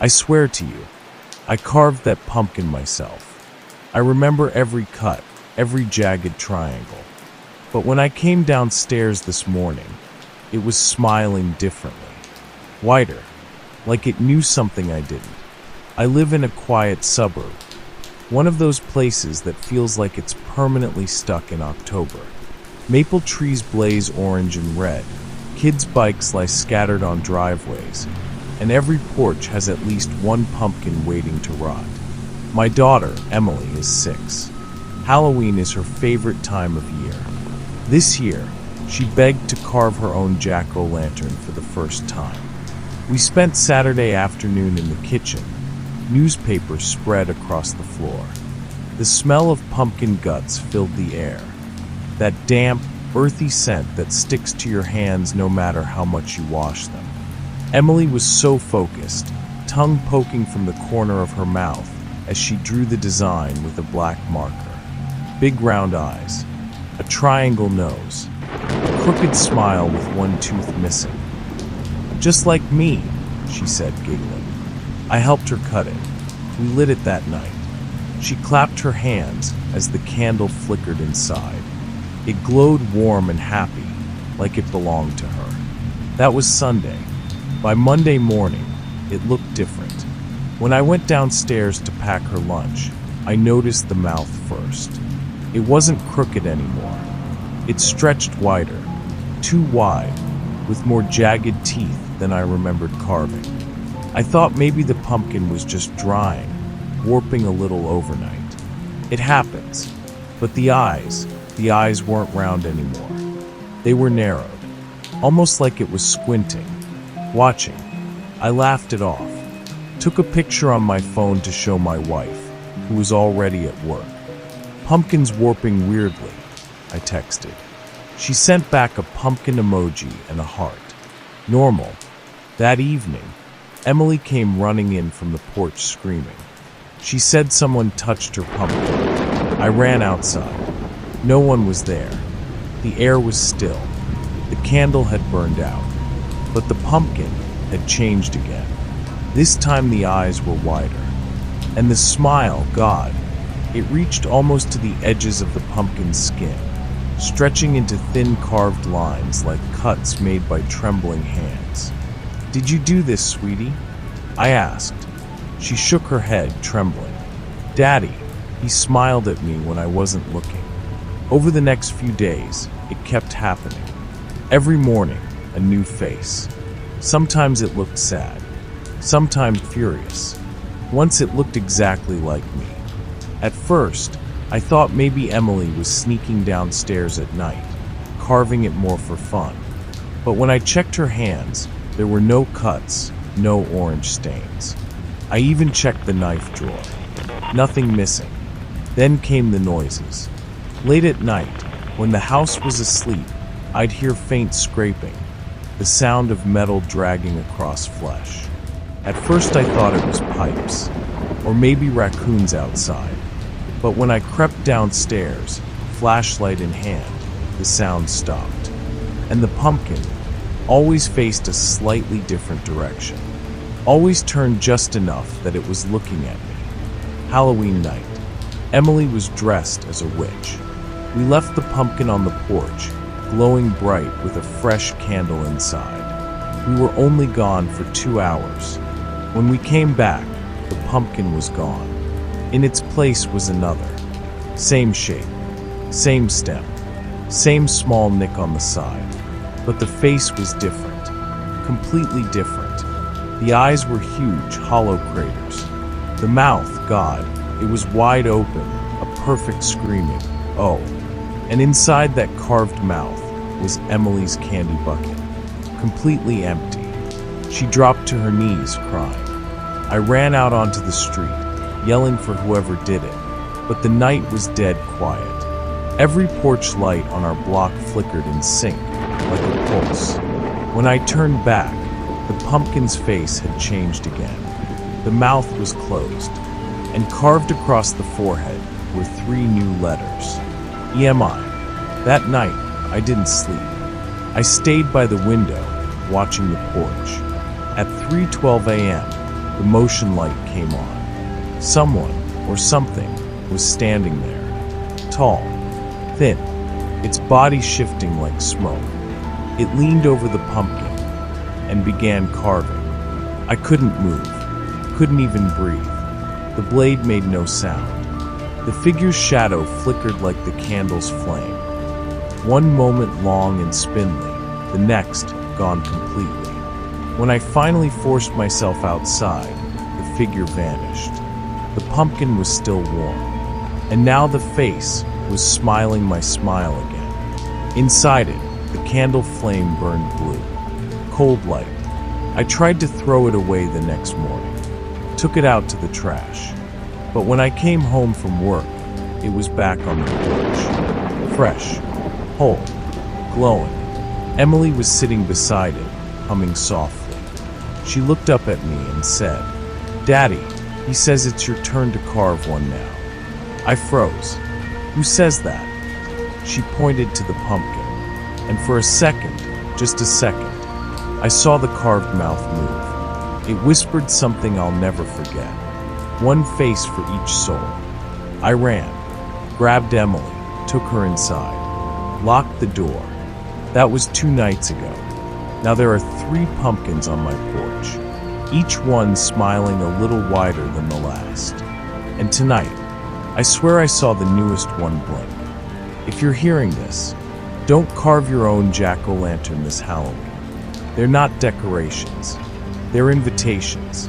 I swear to you, I carved that pumpkin myself. I remember every cut, every jagged triangle. But when I came downstairs this morning, it was smiling differently. Whiter, like it knew something I didn't. I live in a quiet suburb, one of those places that feels like it's permanently stuck in October. Maple trees blaze orange and red, kids' bikes lie scattered on driveways, and every porch has at least one pumpkin waiting to rot. My daughter, Emily, is 6. Halloween is her favorite time of year. This year, she begged to carve her own jack-o'-lantern for the first time. We spent Saturday afternoon in the kitchen. Newspapers spread across the floor. The smell of pumpkin guts filled the air. That damp, earthy scent that sticks to your hands no matter how much you wash them. Emily was so focused, tongue poking from the corner of her mouth as she drew the design with a black marker. Big round eyes, a triangle nose, a crooked smile with one tooth missing. "Just like me," she said, giggling. I helped her cut it. We lit it that night. She clapped her hands as the candle flickered inside. It glowed warm and happy, like it belonged to her. That was Sunday. By Monday morning, it looked different. When I went downstairs to pack her lunch, I noticed the mouth first. It wasn't crooked anymore. It stretched wider, too wide, with more jagged teeth than I remembered carving. I thought maybe the pumpkin was just drying, warping a little overnight. It happens. But the eyes weren't round anymore. They were narrowed, almost like it was squinting, watching. I laughed it off, took a picture on my phone to show my wife, who was already at work. "Pumpkin's warping weirdly," I texted. She sent back a pumpkin emoji and a heart. Normal. That evening, Emily came running in from the porch screaming. She said someone touched her pumpkin. I ran outside. No one was there. The air was still. The candle had burned out. But the pumpkin had changed again. This time the eyes were wider. And the smile, God, it reached almost to the edges of the pumpkin's skin, stretching into thin carved lines like cuts made by trembling hands. "Did you do this, sweetie?" I asked. She shook her head, trembling. "Daddy," he smiled at me when I wasn't looking. Over the next few days, it kept happening. Every morning, a new face. Sometimes it looked sad, sometimes furious. Once it looked exactly like me. At first, I thought maybe Emily was sneaking downstairs at night, carving it more for fun. But when I checked her hands, there were no cuts, no orange stains. I even checked the knife drawer. Nothing missing. Then came the noises. Late at night, when the house was asleep, I'd hear faint scraping, the sound of metal dragging across flesh. At first I thought it was pipes, or maybe raccoons outside. But when I crept downstairs, flashlight in hand, the sound stopped. And the pumpkin always faced a slightly different direction. Always turned just enough that it was looking at me. Halloween night. Emily was dressed as a witch. We left the pumpkin on the porch, glowing bright with a fresh candle inside. We were only gone for 2 hours. When we came back, the pumpkin was gone. In its place was another. Same shape, same stem, same small nick on the side. But the face was different, completely different. The eyes were huge, hollow craters. The mouth, God, it was wide open, a perfect screaming, "Oh." And inside that carved mouth was Emily's candy bucket, completely empty. She dropped to her knees, crying. I ran out onto the street, yelling for whoever did it, but the night was dead quiet. Every porch light on our block flickered in sync, like a pulse. When I turned back, the pumpkin's face had changed again. The mouth was closed, and carved across the forehead were 3 new letters. EMI. That night, I didn't sleep. I stayed by the window, watching the porch. At 3:12 a.m., The motion light came on. Someone, or something, was standing there. Tall, thin, its body shifting like smoke. It leaned over the pumpkin and began carving. I couldn't move, couldn't even breathe. The blade made no sound. The figure's shadow flickered like the candle's flame. One moment long and spindly, the next gone completely. When I finally forced myself outside, the figure vanished. The pumpkin was still warm, and now the face was smiling my smile again. Inside it, the candle flame burned blue, cold light. I tried to throw it away the next morning, took it out to the trash. But when I came home from work, it was back on the porch. Fresh, whole, glowing. Emily was sitting beside it, humming softly. She looked up at me and said, "Daddy, he says it's your turn to carve one now." I froze. "Who says that?" She pointed to the pumpkin, and for a second, just a second, I saw the carved mouth move. It whispered something I'll never forget. One face for each soul. I ran, grabbed Emily, took her inside, locked the door. That was 2 nights ago. Now there are 3 pumpkins on my porch, each one smiling a little wider than the last. And tonight, I swear I saw the newest one blink. If you're hearing this, don't carve your own jack-o'-lantern this Halloween. They're not decorations. They're invitations.